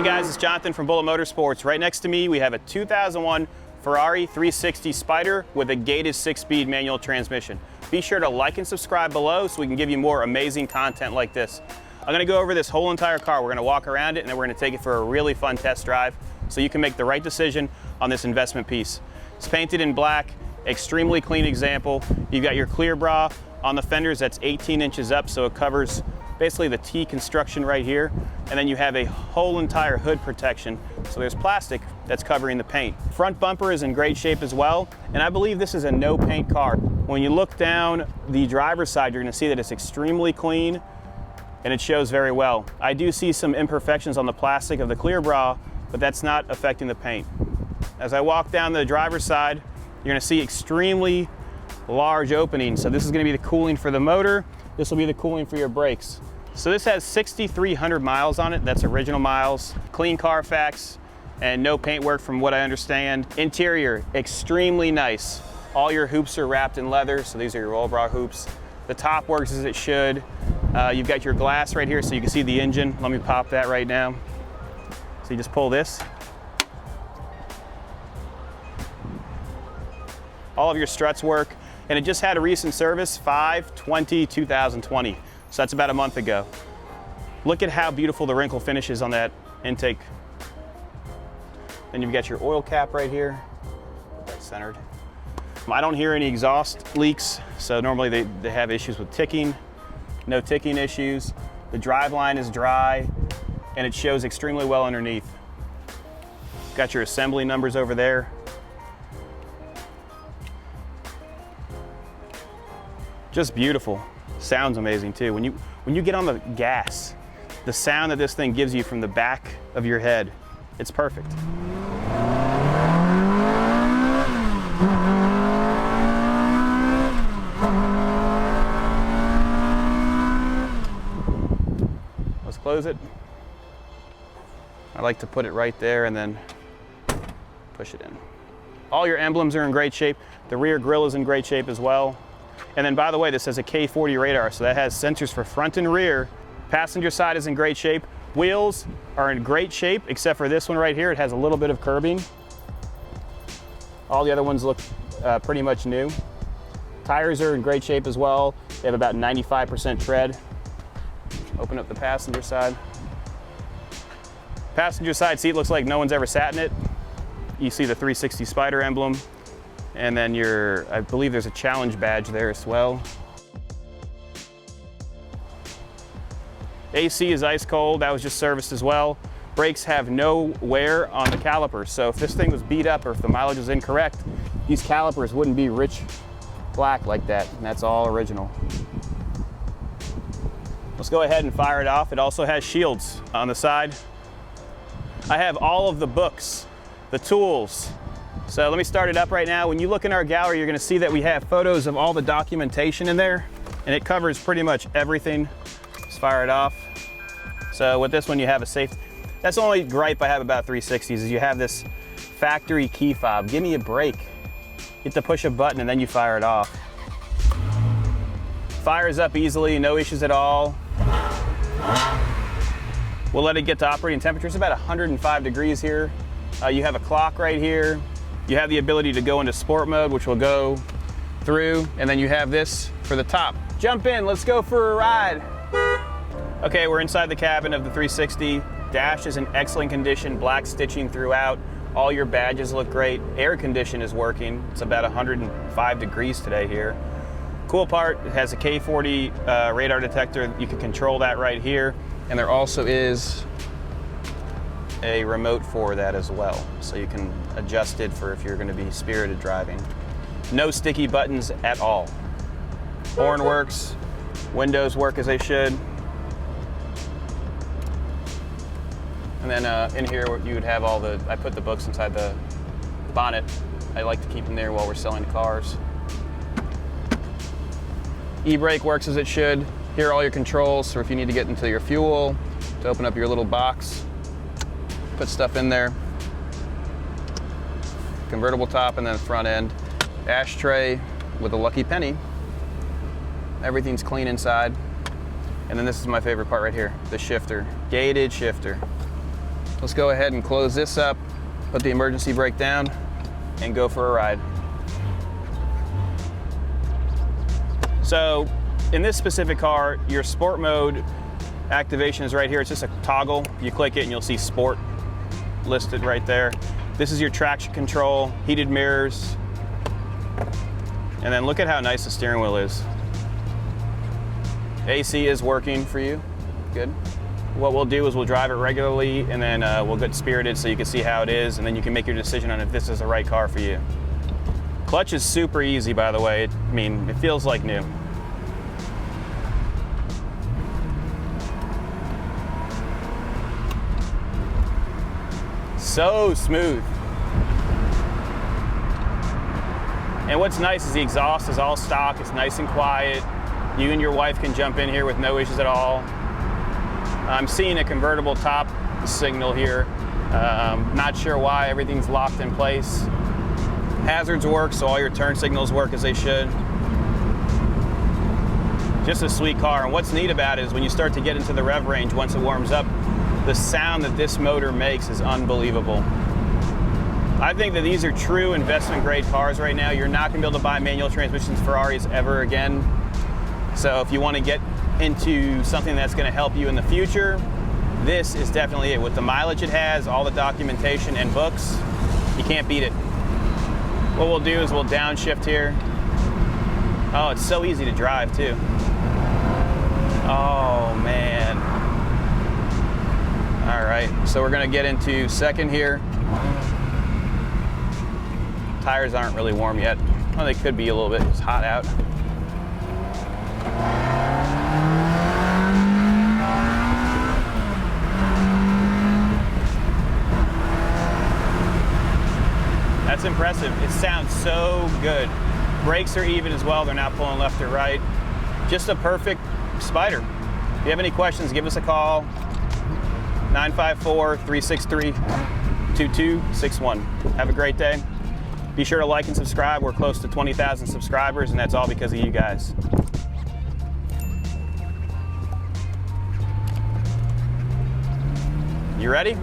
guys, it's Jonathan from Bullet Motorsports. Right next to me we have a 2001 Ferrari 360 Spyder with a gated 6-speed manual transmission. Be sure to like and subscribe below so we can give you more amazing content like this. I'm going to go over this whole entire car. We're going to walk around it and then we're going to take it for a really fun test drive so you can make the right decision on this investment piece. It's painted in black, extremely clean example. You've got your clear bra on the fenders that's 18 inches up, so it covers basically the T construction right here, and then you have a whole entire hood protection, so there's plastic that's covering the paint. Front bumper is in great shape as well, and I believe this is a no paint car. When you look down the driver's side, you're going to see that it's extremely clean and it shows very well. I do see some imperfections on the plastic of the clear bra, but that's not affecting the paint. As I walk down the driver's side, you're going to see extremely large openings, so this is going to be the cooling for the motor. This will be the cooling for your brakes. So this has 6,300 miles on it. That's original miles. Clean Carfax and no paintwork from what I understand. Interior, extremely nice. All your hoops are wrapped in leather, so these are your roll bar hoops. The top works as it should. You've got your glass right here so you can see the engine. Let me pop that right now. So you just pull this. All of your struts work. And it just had a recent service, 5/20/2020. So that's about a month ago. Look at how beautiful the wrinkle finish is on that intake. Then you've got your oil cap right here. That's centered. I don't hear any exhaust leaks, so normally they have issues with ticking. No ticking issues. The drive line is dry, and it shows extremely well underneath. Got your assembly numbers over there. Just beautiful. Sounds amazing too. When you get on the gas, the sound that this thing gives you from the back of your head, it's perfect. Let's close it. I like to put it right there and then push it in. All your emblems are in great shape. The rear grille is in great shape as well. And then, by the way, this has a K40 radar, so that has sensors for front and rear. Passenger side is in great shape. Wheels are in great shape, except for this one right here. It has a little bit of curbing. All the other ones look pretty much new. Tires are in great shape as well. They have about 95% tread. Open up the passenger side. Passenger side seat looks like no one's ever sat in it. You see the 360 Spyder emblem. And then I believe there's a challenge badge there as well. AC is ice cold, that was just serviced as well. Brakes have no wear on the calipers, so if this thing was beat up or if the mileage was incorrect, these calipers wouldn't be rich black like that, and that's all original. Let's go ahead and fire it off. It also has shields on the side. I have all of the books, the tools. So let me start it up right now. When you look in our gallery, you're going to see that we have photos of all the documentation in there, and it covers pretty much everything. Let's fire it off. So with this one, you have a safe. That's the only gripe I have about 360s is you have this factory key fob. Give me a break. You have to push a button and then you fire it off. Fires up easily, no issues at all. We'll let it get to operating temperature. It's about 105 degrees here. You have a clock right here. You have the ability to go into sport mode, which will go through, and then you have this for the top. Jump in, let's go for a ride. Okay, we're inside the cabin of the 360. Dash is in excellent condition, black stitching throughout. All your badges look great. Air condition is working. It's about 105 degrees today here. Cool part, it has a K40 radar detector. You can control that right here. And there also is a remote for that as well, so you can adjust it for if you're going to be spirited driving. No sticky buttons at all. Horn works, windows work as they should. And then in here you would have all the, I put the books inside the bonnet. I like to keep them there while we're selling cars. E-brake works as it should. Here are all your controls, so if you need to get into your fuel, to open up your little box, put stuff in there. Convertible top and then front end. Ashtray with a lucky penny. Everything's clean inside. And then this is my favorite part right here, the shifter. Gated shifter. Let's go ahead and close this up, put the emergency brake down, and go for a ride. So in this specific car, your sport mode activation is right here. It's just a toggle. You click it and you'll see sport listed right there. This is your traction control, heated mirrors, and then look at how nice the steering wheel is. AC is working for you, good. What we'll do is we'll drive it regularly, and then we'll get spirited so you can see how it is, and then you can make your decision on if this is the right car for you. Clutch is super easy, by the way. I mean, it feels like new. So smooth. And what's nice is the exhaust is all stock. It's nice and quiet. You and your wife can jump in here with no issues at all. I'm seeing a convertible top signal here. Not sure why, everything's locked in place. Hazards work, so all your turn signals work as they should. Just a sweet car. And what's neat about it is when you start to get into the rev range, once it warms up, the sound that this motor makes is unbelievable. I think that these are true investment grade cars right now. You're not gonna be able to buy manual transmissions Ferraris ever again. So if you want to get into something that's going to help you in the future, this is definitely it. With the mileage it has, all the documentation and books, you can't beat it. What we'll do is we'll downshift here. Oh, it's so easy to drive too. Oh man. All right, so we're going to get into second here. Tires aren't really warm yet. Well, they could be a little bit. It's hot out. That's impressive. It sounds so good. Brakes are even as well. They're not pulling left or right. Just a perfect Spyder. If you have any questions, give us a call. 954-363-2261. Have a great day. Be sure to like and subscribe. We're close to 20,000 subscribers, and that's all because of you guys. You ready?